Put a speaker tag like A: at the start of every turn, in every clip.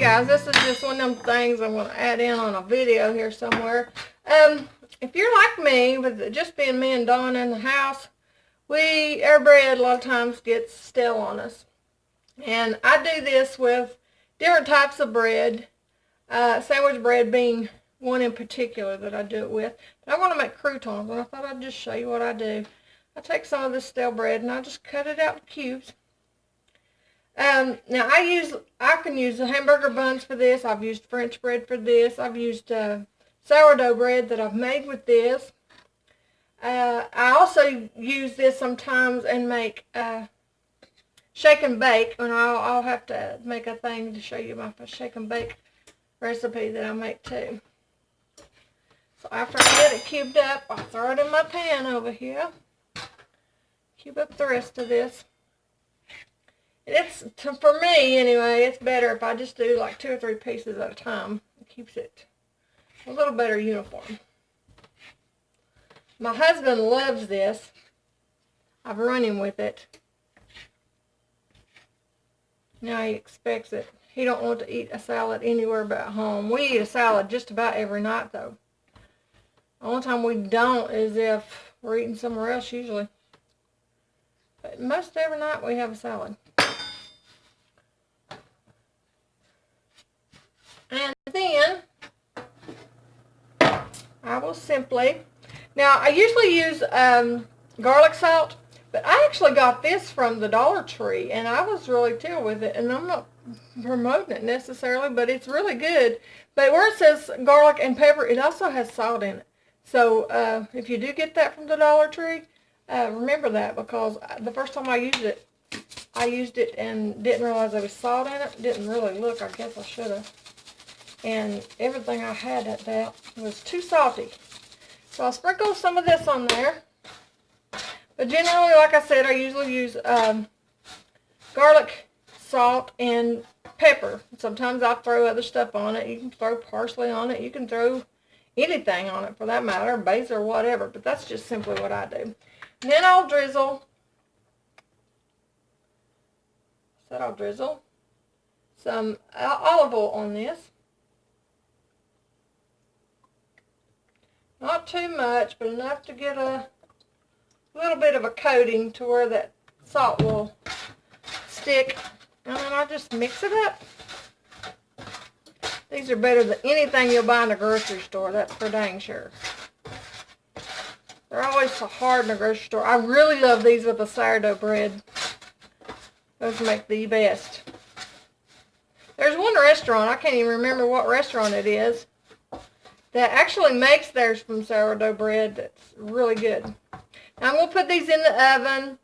A: guys, this is just one of them things I'm going to add in on a video here somewhere. If you're like me, with it just being me and Dawn in the house, our bread a lot of times gets stale on us. And I do this with different types of bread, sandwich bread being one in particular that I do it with. But I want to make croutons, and I thought I'd just show you what I do. I take some of this stale bread and I just cut it out in cubes. Now I can use the hamburger buns for this. I've used French bread for this. I've used sourdough bread that I've made with this. I also use this sometimes and make shake and bake, and I'll have to make a thing to show you my shake and bake recipe that I make too. So after I get it cubed up, I'll throw it in my pan over here. Cube up the rest of this. For me anyway, it's better if I just do like 2 or 3 pieces at a time. It keeps it a little better uniform. My husband loves this. I've run him with it. Now he expects it. He don't want to eat a salad anywhere but home. We eat a salad just about every night though. The only time we don't is if we're eating somewhere else usually. But most every night we have a salad. And then I will simply, now I usually use garlic salt, but I actually got this from the Dollar Tree and I was really thrilled with it, and I'm not promoting it necessarily, but it's really good. But where it says garlic and pepper, it also has salt in it. So if you do get that from the Dollar Tree, remember that, because the first time I used it and didn't realize there was salt in it. Didn't really look. I guess I should have. And everything I had at that was too salty. So I'll sprinkle some of this on there. But generally, like I said, I usually use garlic, salt, and pepper. Sometimes I'll throw other stuff on it. You can throw parsley on it. You can throw anything on it for that matter, basil or whatever. But that's just simply what I do. And then I'll drizzle some olive oil on this. Not too much, but enough to get a little bit of a coating to where that salt will stick. And then I'll just mix it up. These are better than anything you'll buy in the grocery store, that's for dang sure. They're always so hard in the grocery store. I really love these with the sourdough bread. Those make the best. There's one restaurant, I can't even remember what restaurant it is, that actually makes theirs from sourdough bread. That's really good. Now I'm going to put these in the oven.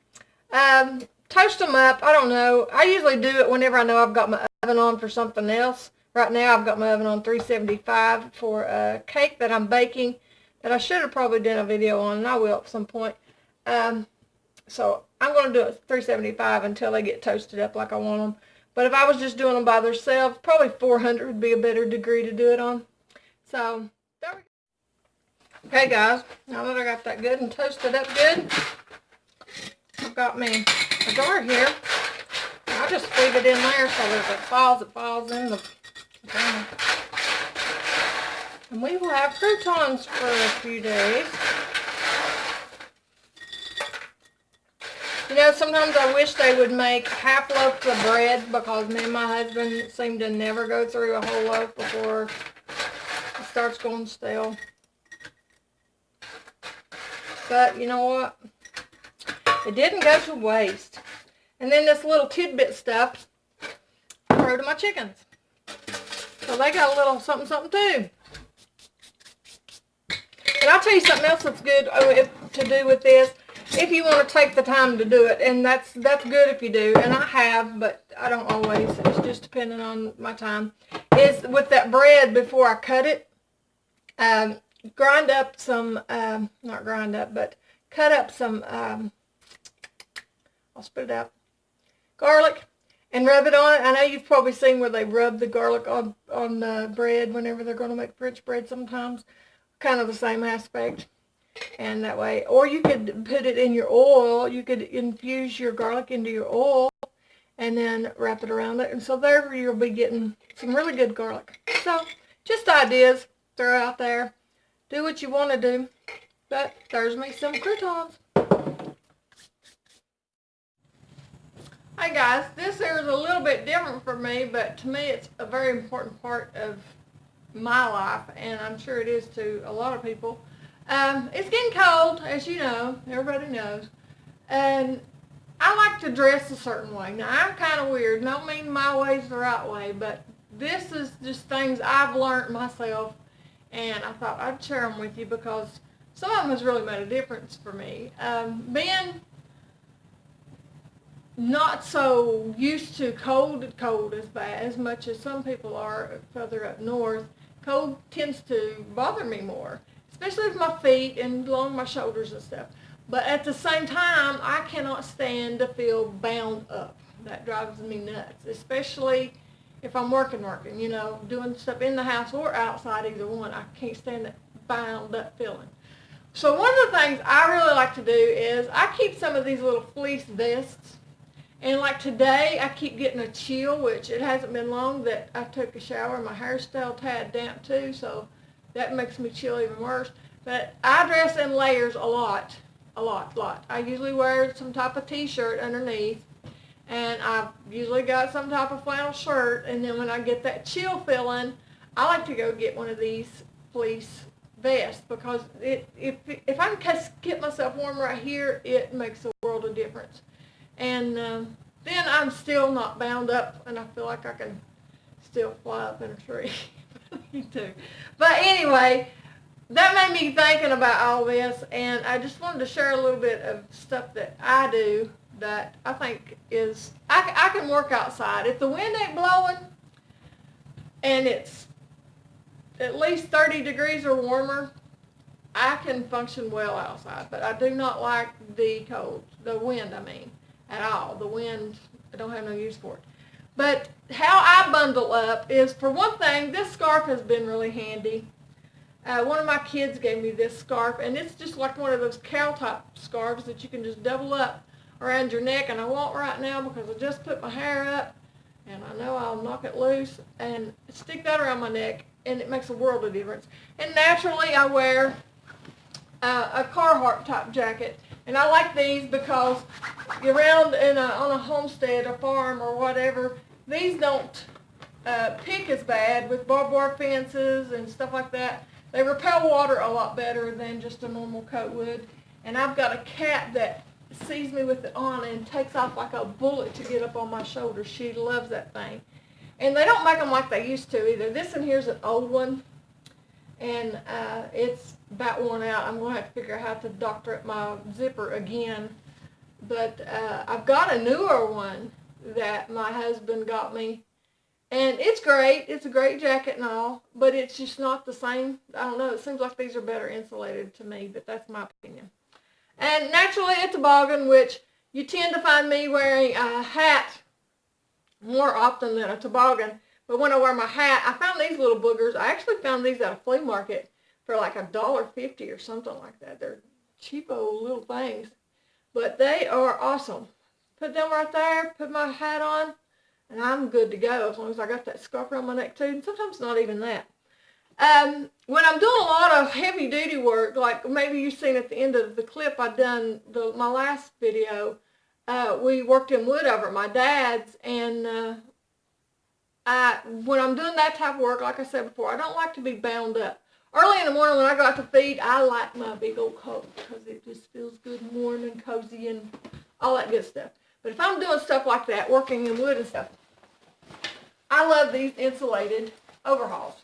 A: Toast them up. I don't know. I usually do it whenever I know I've got my oven on for something else. Right now I've got my oven on 375 for a cake that I'm baking that I should have probably done a video on, and I will at some point. So I'm going to do it 375 until they get toasted up like I want them. But if I was just doing them by themselves, probably 400 would be a better degree to do it on. So, there we go. Okay guys, now that I got that good and toasted up good, I've got me a jar here. I'll just leave it in there so that if it falls in the container. And we will have croutons for a few days. You know, sometimes I wish they would make half loaves of bread, because me and my husband seem to never go through a whole loaf before it starts going stale. But you know what? It didn't go to waste. And then this little tidbit stuff, I throw to my chickens. So they got a little something too. And I'll tell you something else that's good to do with this, if you want to take the time to do it. And that's good if you do. And I have, but I don't always. It's just depending on my time. Is with that bread, before I cut it, grind up some, not grind up, but cut up some, I'll spit it out, garlic, and rub it on it. I know you've probably seen where they rub the garlic on bread whenever they're going to make French bread sometimes. Kind of the same aspect. And that way, or you could put it in your oil. You could infuse your garlic into your oil and then wrap it around it. And so there you'll be getting some really good garlic. So just ideas, throw out there. Do what you want to do. But there's me some croutons. Hey guys, this here is a little bit different for me, but to me it's a very important part of my life, and I'm sure it is to a lot of people. It's getting cold, as you know, everybody knows, and I like to dress a certain way. Now, I'm kind of weird. Don't mean my way's the right way, but this is just things I've learned myself, and I thought I'd share them with you because some of them has really made a difference for me. Being not so used to cold as much as some people are further up north, cold tends to bother me more, especially with my feet and along my shoulders and stuff. But at the same time, I cannot stand to feel bound up. That drives me nuts, especially if I'm working, you know, doing stuff in the house or outside, either one. I can't stand that bound up feeling. So one of the things I really like to do is I keep some of these little fleece vests. And like today, I keep getting a chill, which it hasn't been long that I took a shower and my hair's still tad damp too, so that makes me chill even worse. But I dress in layers a lot. I usually wear some type of t-shirt underneath, and I've usually got some type of flannel shirt, and then when I get that chill feeling, I like to go get one of these fleece vests because if I can get myself warm right here, it makes a world of difference. And then I'm still not bound up, and I feel like I can still fly up in a tree. Me too. But anyway, that made me thinking about all this, and I just wanted to share a little bit of stuff that I do that I think is, I can work outside. If the wind ain't blowing and it's at least 30 degrees or warmer, I can function well outside. But I do not like the cold, the wind, I mean, at all. The wind, I don't have no use for it. But how I bundle up is, for one thing, this scarf has been really handy. One of my kids gave me this scarf, and it's just like one of those cow-top scarves that you can just double up around your neck, and I won't right now because I just put my hair up, and I know I'll knock it loose, and stick that around my neck, and it makes a world of difference. And naturally, I wear a Carhartt type jacket, and I like these because around on a homestead, a farm, or whatever, these don't pick as bad with barbed wire fences and stuff like that. They repel water a lot better than just a normal coat would. And I've got a cat that sees me with it on and takes off like a bullet to get up on my shoulder. She loves that thing. And they don't make them like they used to either. This one here's an old one, and it's about worn out. I'm going to have to figure out how to doctor up my zipper again. But I've got a newer one that my husband got me. And it's great. It's a great jacket and all, but it's just not the same. I don't know. It seems like these are better insulated to me, but that's my opinion. And naturally, a toboggan, which you tend to find me wearing a hat more often than a toboggan. But when I wear my hat, I found these little boogers. I actually found these at a flea market for like $1.50 or something like that. They're cheapo little things, but they are awesome. Put them right there, put my hat on, and I'm good to go as long as I got that scarf around my neck too. And sometimes not even that. When I'm doing a lot of heavy duty work, like maybe you've seen at the end of the clip I done, my last video, we worked in wood over at my dad's, and when I'm doing that type of work, like I said before, I don't like to be bound up. Early in the morning when I go out to feed, I like my big old coat because it just feels good and warm and cozy and all that good stuff. But if I'm doing stuff like that, working in wood and stuff, I love these insulated overalls.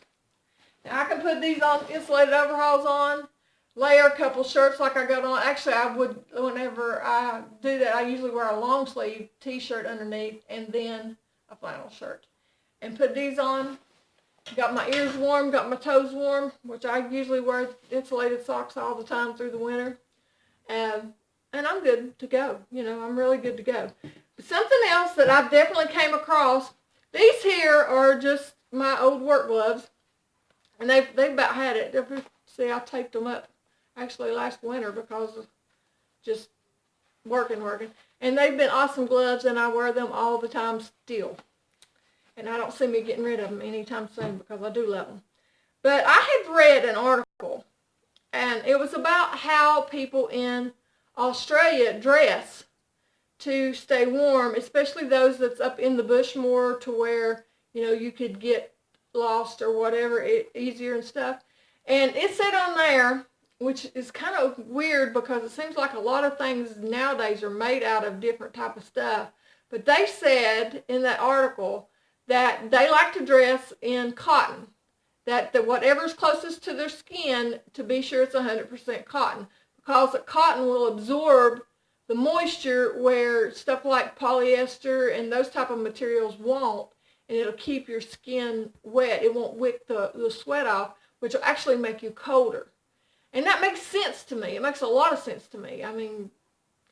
A: Now I can put these on insulated overalls on, layer a couple shirts like I got on. Actually, I would, whenever I do that, I usually wear a long sleeve t-shirt underneath and then a flannel shirt. And put these on. Got my ears warm, got my toes warm, which I usually wear insulated socks all the time through the winter. And I'm good to go. You know, I'm really good to go. But something else that I've definitely came across, these here are just my old work gloves. And they've about had it. See, I taped them up actually last winter because of just working. And they've been awesome gloves, and I wear them all the time still. And I don't see me getting rid of them anytime soon because I do love them. But I had read an article, and it was about how people in Australia dress to stay warm, especially those that's up in the bush more, to where, you know, you could get lost or whatever easier and stuff. And it said on there, which is kind of weird because it seems like a lot of things nowadays are made out of different type of stuff. But they said in that article that they like to dress in cotton, that whatever's closest to their skin, to be sure it's 100% cotton, because cotton will absorb the moisture where stuff like polyester and those type of materials won't, and it'll keep your skin wet. It won't wick the sweat off, which will actually make you colder. And that makes sense to me. It makes a lot of sense to me. I mean,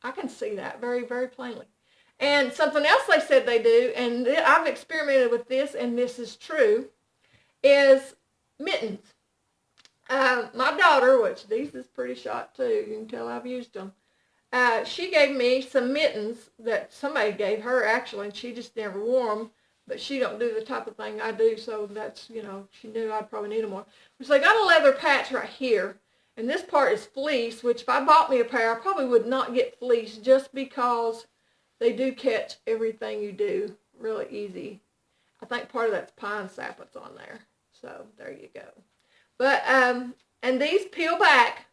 A: I can see that very, very plainly. And something else they said they do, and I've experimented with this, and this is true, is mittens. My daughter, which these is pretty shot too, you can tell I've used them, she gave me some mittens that somebody gave her actually, and she just never wore them, but she don't do the type of thing I do, so that's, you know, she knew I'd probably need them more. So they got a leather patch right here, and this part is fleece, which if I bought me a pair, I probably would not get fleece just because they do catch everything you do really easy. I think part of that's pine sap that's on there, so there you go. But, and these peel back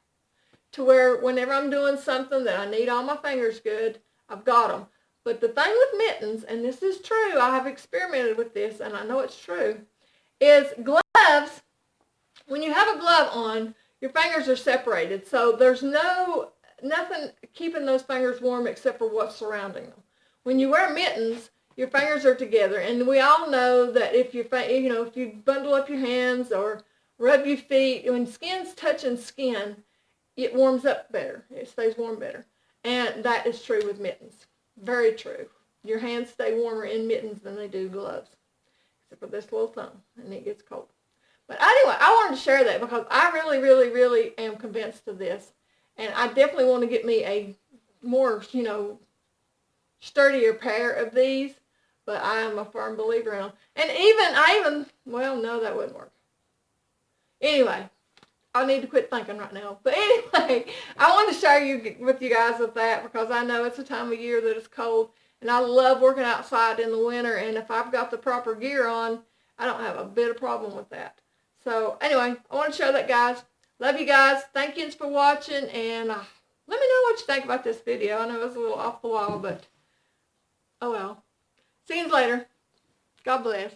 A: to where whenever I'm doing something that I need all my fingers good, I've got them. But the thing with mittens, and this is true, I have experimented with this, and I know it's true, is gloves, when you have a glove on, your fingers are separated. So there's nothing keeping those fingers warm except for what's surrounding them. When you wear mittens, your fingers are together. And we all know that if if you bundle up your hands or rub your feet, when skin's touching skin, it warms up better. It stays warm better. And that is true with mittens. Very true. Your hands stay warmer in mittens than they do gloves. Except for this little thumb, and it gets cold. But anyway, I wanted to share that because I really, really, really am convinced of this. And I definitely want to get me a more, sturdier pair of these. But I am a firm believer in them. And well, no, that wouldn't work. Anyway, I need to quit thinking right now. But anyway, I want to share with you guys with that because I know it's a time of year that it's cold. And I love working outside in the winter. And if I've got the proper gear on, I don't have a bit of problem with that. So anyway, I want to share that, guys. Love you guys. Thank you for watching. And let me know what you think about this video. I know it was a little off the wall, but oh well. See you later. God bless.